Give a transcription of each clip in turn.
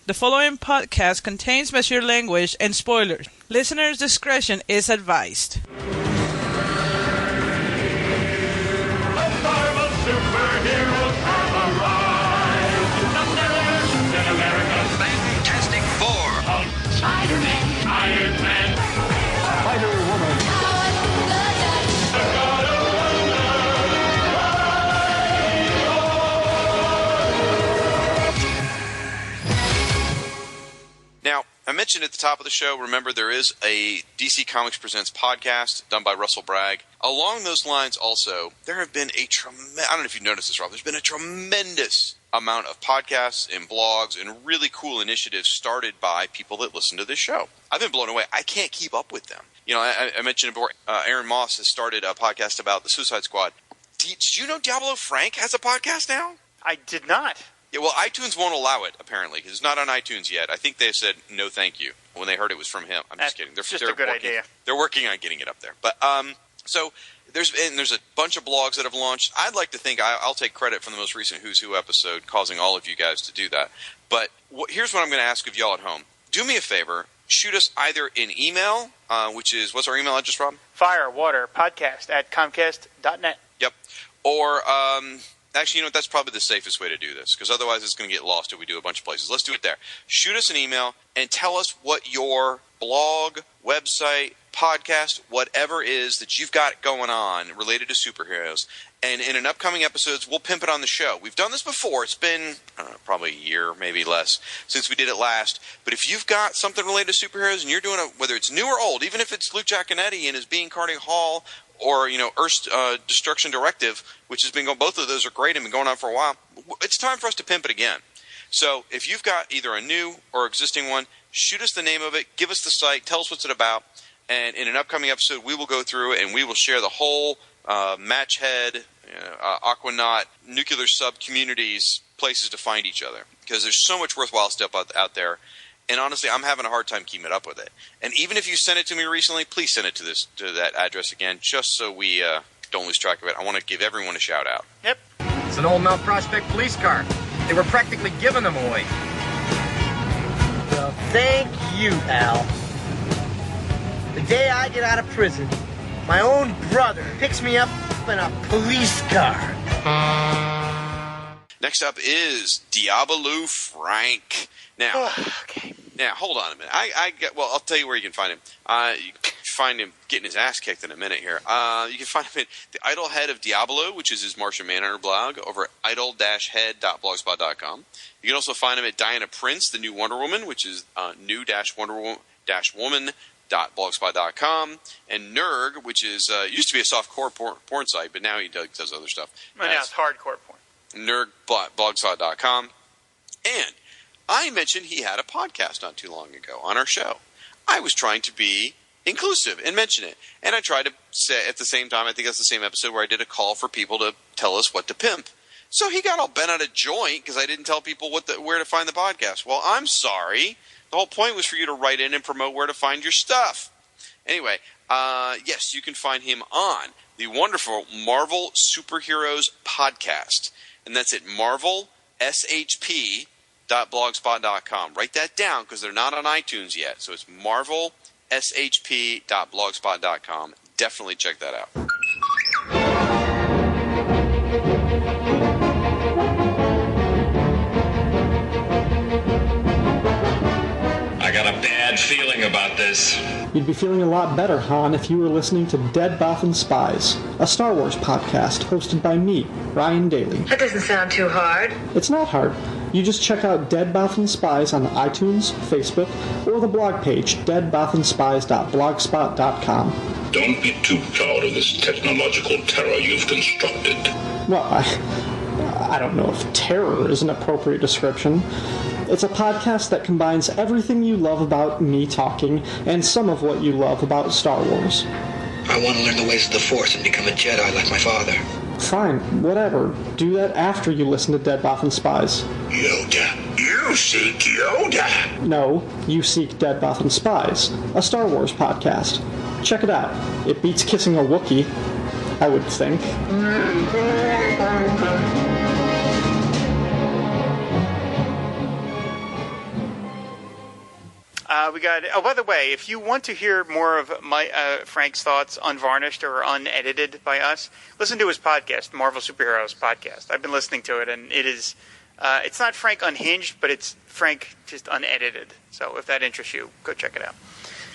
The following podcast contains mature language and spoilers. Listener's discretion is advised. Fantastic Four. Spider-Man. Iron Man. Spider-Woman. Now, I mentioned at the top of the show, remember there is a DC Comics Presents podcast done by Russell Bragg. Along those lines also, there have been I don't know if you've noticed this, Rob, there's been a tremendous amount of podcasts and blogs and really cool initiatives started by people that listen to this show. I've been blown away. I can't keep up with them. You know, I mentioned before, Aaron Moss has started a podcast about the Suicide Squad. Did you know Diablo Frank has a podcast now? I did not. Yeah, well, iTunes won't allow it, apparently, because it's not on iTunes yet. I think they said no thank you when they heard it was from him. I'm just kidding. It's just a good idea. They're working on getting it up there. But so there's a bunch of blogs that have launched. I'd like to think I'll take credit for the most recent Who's Who episode, causing all of you guys to do that. But here's what I'm going to ask of y'all at home. Do me a favor. Shoot us either an email, which is, what's our email address, Rob? firewaterpodcast@comcast.net. Yep. Or... actually, you know what? That's probably the safest way to do this, because otherwise it's going to get lost if we do a bunch of places. Let's do it there. Shoot us an email and tell us what your blog, website, podcast, whatever is that you've got going on related to superheroes. And in an upcoming episodes, we'll pimp it on the show. We've done this before. It's been probably a year, maybe less, since we did it last. But if you've got something related to superheroes and you're doing whether it's new or old, even if it's Luke Giaconetti and his Being Carnegie Hall, or, you know, Earth's Destruction Directive, which has been going, both of those are great and been going on for a while. It's time for us to pimp it again. So if you've got either a new or existing one, shoot us the name of it, give us the site, tell us what's it about, and in an upcoming episode, we will go through it and we will share the whole Matchhead, Aquanaut, nuclear sub-communities, places to find each other. Because there's so much worthwhile stuff out there. And honestly, I'm having a hard time keeping up with it. And even if you sent it to me recently, please send it to that address again, just so we don't lose track of it. I want to give everyone a shout out. Yep. It's an old Mount Prospect police car. They were practically giving them away. Well, thank you, Al. The day I get out of prison, my own brother picks me up in a police car. Next up is Diablo Frank. Now, Okay. Now, hold on a minute. I'll tell you where you can find him. You can find him getting his ass kicked in a minute here. You can find him at the Idle Head of Diablo, which is his Martian Manhunter blog, over at idle-head.blogspot.com. You can also find him at Diana Prince, the new Wonder Woman, which is new-wonder-woman-woman.blogspot.com, and Nerg, which is used to be a softcore porn site, but now he does other stuff. Well, now it's hardcore porn. Nerg.blogspot.com. And I mentioned he had a podcast not too long ago on our show. I was trying to be inclusive and mention it. And I tried to say at the same time, I think that's the same episode where I did a call for people to tell us what to pimp. So he got all bent out of joint because I didn't tell people where to find the podcast. Well, I'm sorry. The whole point was for you to write in and promote where to find your stuff. Anyway, yes, you can find him on the wonderful Marvel Superheroes podcast. And that's at marvelshp.blogspot.com. Write that down because they're not on iTunes yet. So it's marvelshp.blogspot.com. Definitely check that out. I got a bad feeling about this. You'd be feeling a lot better, Han, if you were listening to Dead Bothan Spies, a Star Wars podcast hosted by me, Ryan Daly. That doesn't sound too hard. It's not hard. You just check out Dead Bothan Spies on iTunes, Facebook, or the blog page, deadbothanspies.blogspot.com. Don't be too proud of this technological terror you've constructed. Well, I don't know if terror is an appropriate description. It's a podcast that combines everything you love about me talking and some of what you love about Star Wars. I want to learn the ways of the Force and become a Jedi like my father. Fine, whatever. Do that after you listen to Dead Bothan Spies. Yoda. You seek Yoda. No, you seek Dead Bothan Spies, a Star Wars podcast. Check it out. It beats kissing a Wookiee, I would think. We got. Oh, by the way, if you want to hear more of Frank's thoughts unvarnished or unedited by us, listen to his podcast, Marvel Superheroes Podcast. I've been listening to it, and it is. It's not Frank unhinged, but it's Frank just unedited. So if that interests you, go check it out.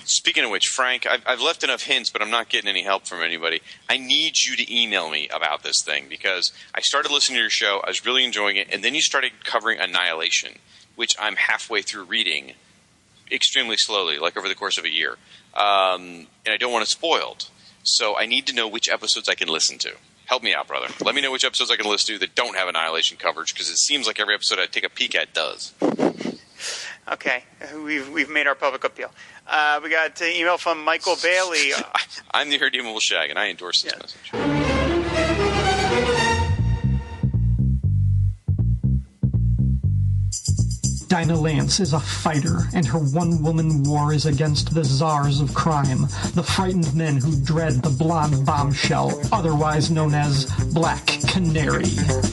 Speaking of which, Frank, I've left enough hints, but I'm not getting any help from anybody. I need you to email me about this thing, because I started listening to your show, I was really enjoying it, and then you started covering Annihilation, which I'm halfway through reading extremely slowly, like over the course of a year. And I don't want it spoiled. So I need to know which episodes I can listen to. Help me out, brother. Let me know which episodes I can listen to that don't have Annihilation coverage, because it seems like every episode I take a peek at does. Okay, we've made our public appeal. We got an email from Michael Bailey. I'm the Irredeemable Shag, and I endorse this message. Dinah Lance is a fighter, and her one-woman war is against the czars of crime, the frightened men who dread the blonde bombshell, otherwise known as Black Canary.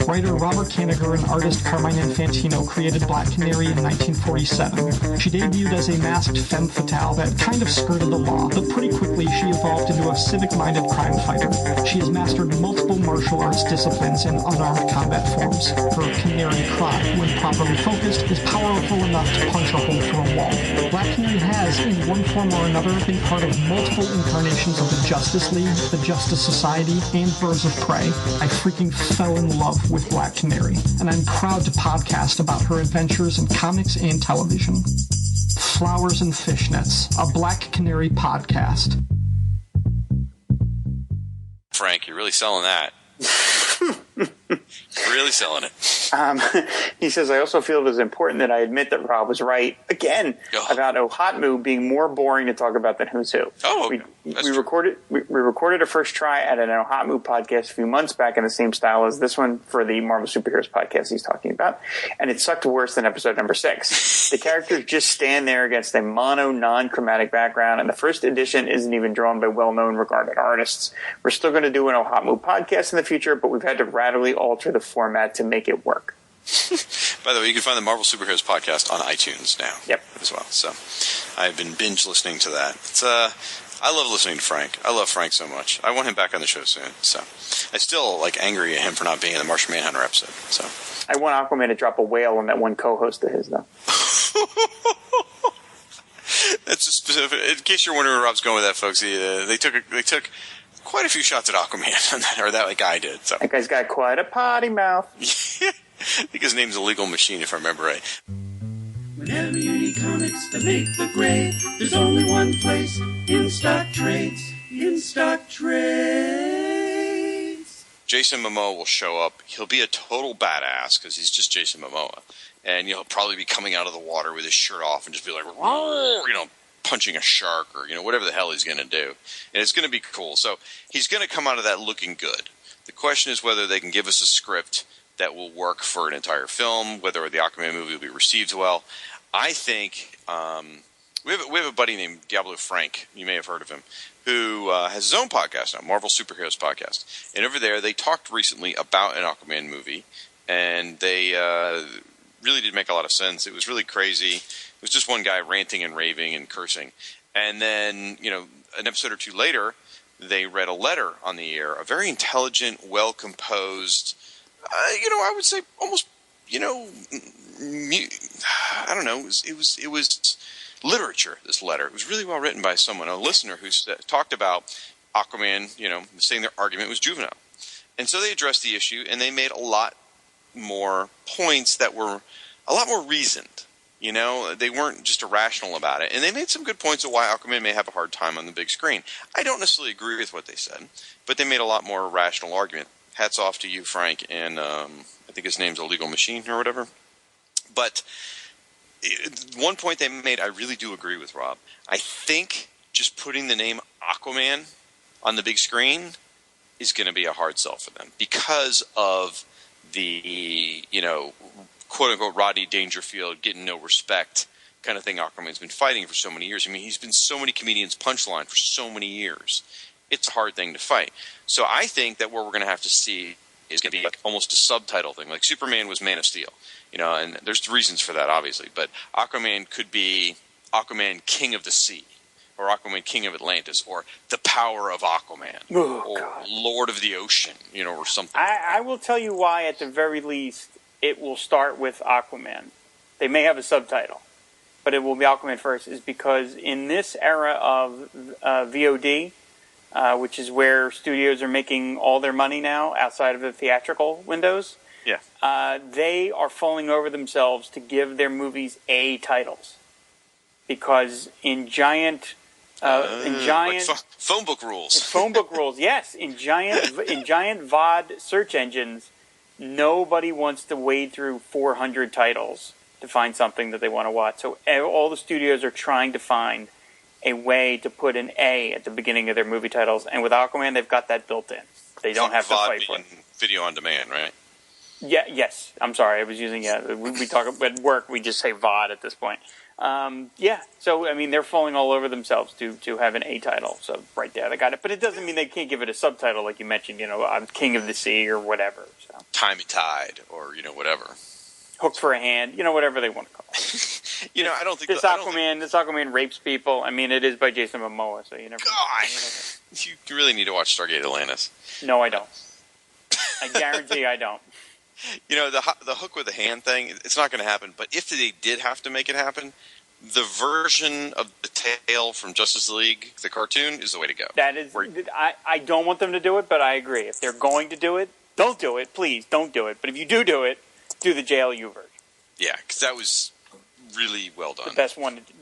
Writer Robert Kanigher and artist Carmine Infantino created Black Canary in 1947. She debuted as a masked femme fatale that kind of skirted the law, but pretty quickly she evolved into a civic-minded crime fighter. She has mastered multiple martial arts disciplines and unarmed combat forms. Her canary cry, when properly focused, is powerful enough to punch a hole through a wall. Black Canary has, in one form or another, been part of multiple incarnations of the Justice League, the Justice Society, and Birds of Prey. I freaking fell in love with Black Canary, and I'm proud to podcast about her adventures in comics and television. Flowers and Fishnets, a Black Canary podcast. Frank, you're really selling that. Really selling it. He says, I also feel it is important that I admit that Rob was right, again, about Ohatmu being more boring to talk about than Who's Who. Oh, we recorded a first try at an Ohatmu podcast a few months back in the same style as this one for the Marvel Superheroes podcast he's talking about, and it sucked worse than episode number 6. The characters just stand there against a mono, non-chromatic background, and the first edition isn't even drawn by well-known, regarded artists. We're still going to do an Ohatmu podcast in the future, but we've had to radically alter the format to make it work. By the way, you can find the Marvel Superheroes podcast on iTunes now. Yep. As well. So I've been binge listening to that. It's I love listening to Frank. I love Frank so much. I want him back on the show soon. So I still angry at him for not being in the Martian Manhunter episode. So I want Aquaman to drop a whale on that one co-host of his, though. That's just specific. In case you're wondering where Rob's going with that, folks, they took quite a few shots at Aquaman on that, or that guy did. So that guy's got quite a potty mouth. I think his name's Illegal Machine, if I remember right. Whenever you need comics that make the grade, there's only one place, In Stock Trades. In Stock Trades. Jason Momoa will show up. He'll be a total badass because he's just Jason Momoa. And he'll probably be coming out of the water with his shirt off and just be like, punching a shark or, whatever the hell he's going to do. And it's going to be cool. So he's going to come out of that looking good. The question is whether they can give us a script that will work for an entire film, whether the Aquaman movie will be received well. I think we have a buddy named Diablo Frank, you may have heard of him, who has his own podcast now, Marvel Superheroes Podcast. And over there, they talked recently about an Aquaman movie, and they really did make a lot of sense. It was really crazy. It was just one guy ranting and raving and cursing. And then, an episode or two later, they read a letter on the air, a very intelligent, well-composed, I would say almost, I don't know, it was literature, this letter. It was really well written by someone, a listener who talked about Aquaman, saying their argument was juvenile. And so they addressed the issue, and they made a lot more points that were a lot more reasoned. They weren't just irrational about it. And they made some good points of why Aquaman may have a hard time on the big screen. I don't necessarily agree with what they said, but they made a lot more rational argument. Hats off to you, Frank, and I think his name's Illegal Machine or whatever. But one point they made, I really do agree with, Rob. I think just putting the name Aquaman on the big screen is going to be a hard sell for them because of the, quote-unquote Rodney Dangerfield getting no respect kind of thing Aquaman's been fighting for so many years. I mean, he's been so many comedians' punchline for so many years. It's a hard thing to fight. So I think that what we're going to have to see is going to be almost a subtitle thing. Like Superman was Man of Steel, and there's reasons for that, obviously. But Aquaman could be Aquaman King of the Sea, or Aquaman King of Atlantis, or The Power of Aquaman, or God. Lord of the Ocean, or something. I will tell you why, at the very least, it will start with Aquaman. They may have a subtitle, but it will be Aquaman first, is because in this era of VOD, which is where studios are making all their money now outside of the theatrical windows, they are falling over themselves to give their movies A titles. Because in giant like phone book rules. Phone book rules, yes. In giant VOD search engines, nobody wants to wade through 400 titles to find something that they want to watch. So all the studios are trying to find a way to put an A at the beginning of their movie titles. And with Aquaman, they've got that built in. They don't have to fight for it. Video on demand, right? Yeah. Yes. I'm sorry. I was using we talk at work. We just say VOD at this point. So, I mean, they're falling all over themselves to have an A title. So, right there, they got it. But it doesn't mean they can't give it a subtitle, like you mentioned, I'm King of the Sea or whatever. So. Time and Tide, or, whatever. Hook for a Hand, whatever they want to call it. I don't think... This Aquaman rapes people. I mean, it is by Jason Momoa, so you never... Gosh! You really need to watch Stargate Atlantis. No, I don't. I guarantee I don't. The hook with the hand thing, it's not going to happen. But if they did have to make it happen, the version of the tail from Justice League, the cartoon, is the way to go. That is, I don't want them to do it, but I agree. If they're going to do it, don't do it. Please, don't do it. But if you do it, do the JLU version. Yeah, because that was really well done. The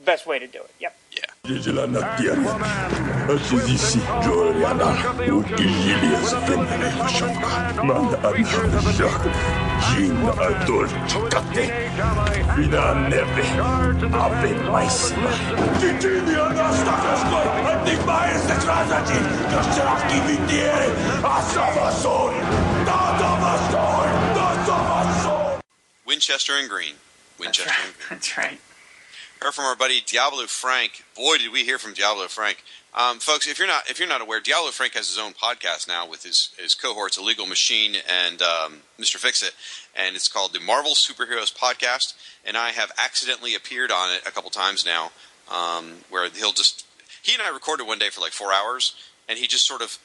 best way to do it. Yep. Yeah. Winchester and Green. That's right. Heard from our buddy Diablo Frank. Boy, did we hear from Diablo Frank. Folks, if you're not aware, Diablo Frank has his own podcast now with his cohorts, Illegal Machine and Mr. Fix-It, and it's called the Marvel Superheroes Podcast, and I have accidentally appeared on it a couple times now, where he and I recorded one day for like 4 hours, and he just sort of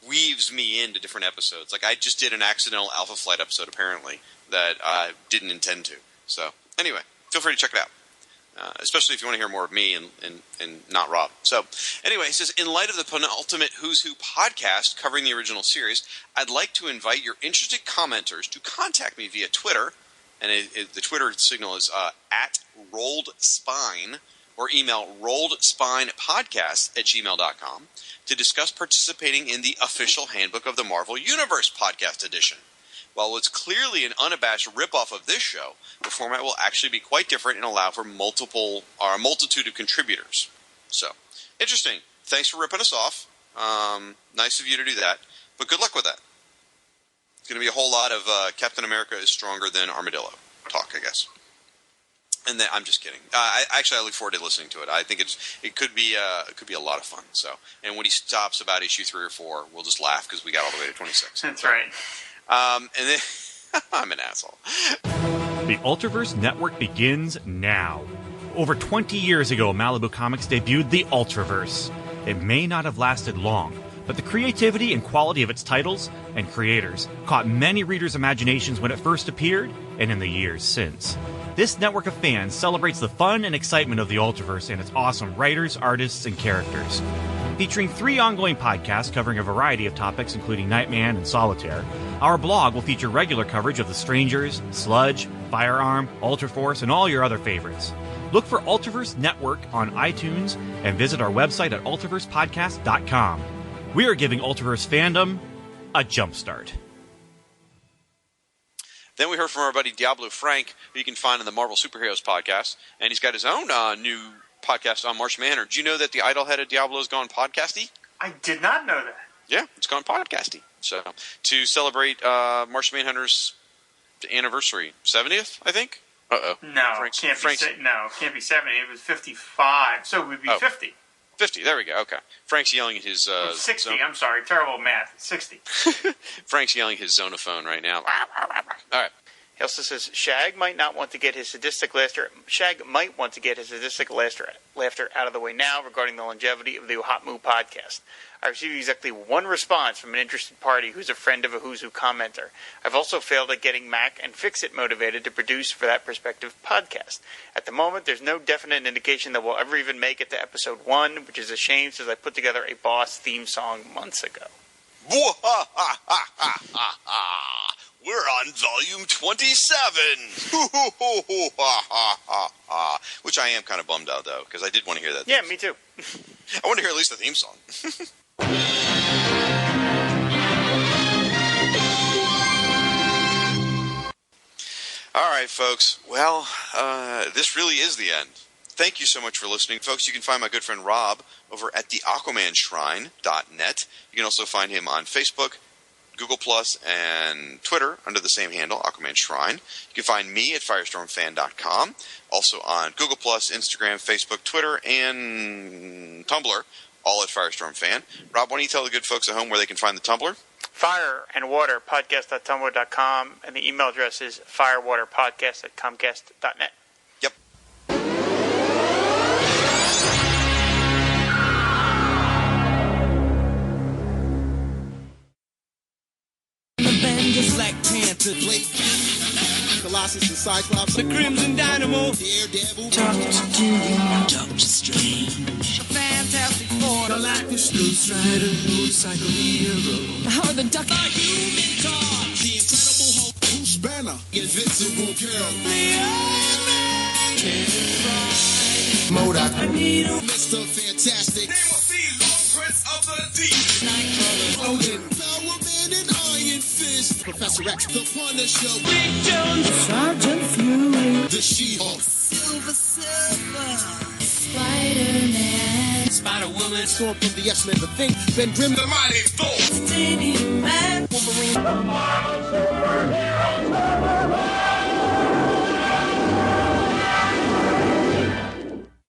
weaves me into different episodes. Like I just did an accidental Alpha Flight episode, apparently, that I didn't intend to. So, anyway, feel free to check it out. Especially if you want to hear more of me and not Rob. So, anyway, he says, in light of the penultimate Who's Who podcast covering the original series, I'd like to invite your interested commenters to contact me via Twitter, and the Twitter signal is at rolledspine, or email rolledspinepodcast@gmail.com to discuss participating in the official handbook of the Marvel Universe podcast edition. While it's clearly an unabashed ripoff of this show, the format will actually be quite different and allow for a multitude of contributors. So, interesting. Thanks for ripping us off. Nice of you to do that. But good luck with that. It's going to be a whole lot of Captain America is stronger than Armadillo talk, I guess. And then, I'm just kidding. I look forward to listening to it. I think it could be a lot of fun. So, and when he stops about issue 3 or 4, we'll just laugh because we got all the way to 26. That's right. And then I'm an asshole. The Ultraverse Network begins now. Over 20 years ago, Malibu Comics debuted the Ultraverse. It may not have lasted long, but the creativity and quality of its titles and creators caught many readers' imaginations when it first appeared and in the years since. This network of fans celebrates the fun and excitement of the Ultraverse and its awesome writers, artists, and characters. Featuring 3 ongoing podcasts covering a variety of topics including Nightman and Solitaire, our blog will feature regular coverage of The Strangers, Sludge, Firearm, Ultraforce, and all your other favorites. Look for Ultraverse Network on iTunes and visit our website at ultraversepodcast.com. We are giving Ultraverse fandom a jumpstart. Then we heard from our buddy Diablo Frank, who you can find on the Marvel Superheroes podcast, and he's got his own new podcast on Marsh Manor. Did you know that the idlehead of Diablo has gone podcasty? I did not know that. Yeah, it's gone podcasty. So, to celebrate Marsh Manhunter's anniversary, 70th, I think? No, can't be 70. It was 55, so it would be 50. 50, there we go, okay. Frank's yelling at his... 60, I'm sorry, terrible math. 60. Frank's yelling at his Zonophone right now. All right. He also says Shag might want to get his sadistic laughter out of the way now regarding the longevity of the Ohatmu podcast. I received exactly one response from an interested party who's a friend of a Who's Who commenter. I've also failed at getting Mac and Fixit motivated to produce for that prospective podcast. At the moment, there's no definite indication that we'll ever even make it to episode 1, which is a shame since I put together a Boss theme song months ago. We're on volume 27. Which I am kind of bummed out, though, because I did want to hear that. Yeah, me too. I want to hear at least the theme song. All right, folks. Well, this really is the end. Thank you so much for listening. Folks, you can find my good friend Rob over at theaquamanshrine.net. You can also find him on Facebook, Google+, and Twitter under the same handle, Aquaman Shrine. You can find me at firestormfan.com. Also on Google+, Instagram, Facebook, Twitter, and Tumblr, all at Firestormfan. Rob, why don't you tell the good folks at home where they can find the Tumblr? fireandwaterpodcast.tumblr.com, and the email address is firewaterpodcast@comcast.net. Yep. Black Panther, Colossus and Cyclops, the Crimson Dynamo, Daredevil, Doctor Doom, Doctor Strange, Fantastic Four, Galactus, Blue Strider, Motorcycle Hero, Howard the Duck, the Human Torch, the Incredible Hulk, Bruce Banner, Invincible Girl, the Iron Man, MODOK, Magneto, Mr. Fantastic, Prince of the Deep, Nightcrawler, Odin, Power Man and Iron Fist, Professor X, the Punisher, Big Jones, Sergeant Fury, the She-Hulk, Silver Surfer, Spider-Man, Spider-Woman, Storm from the X-Men, the Thing, Ben Grimm, the Mighty Thor, Stadium Man.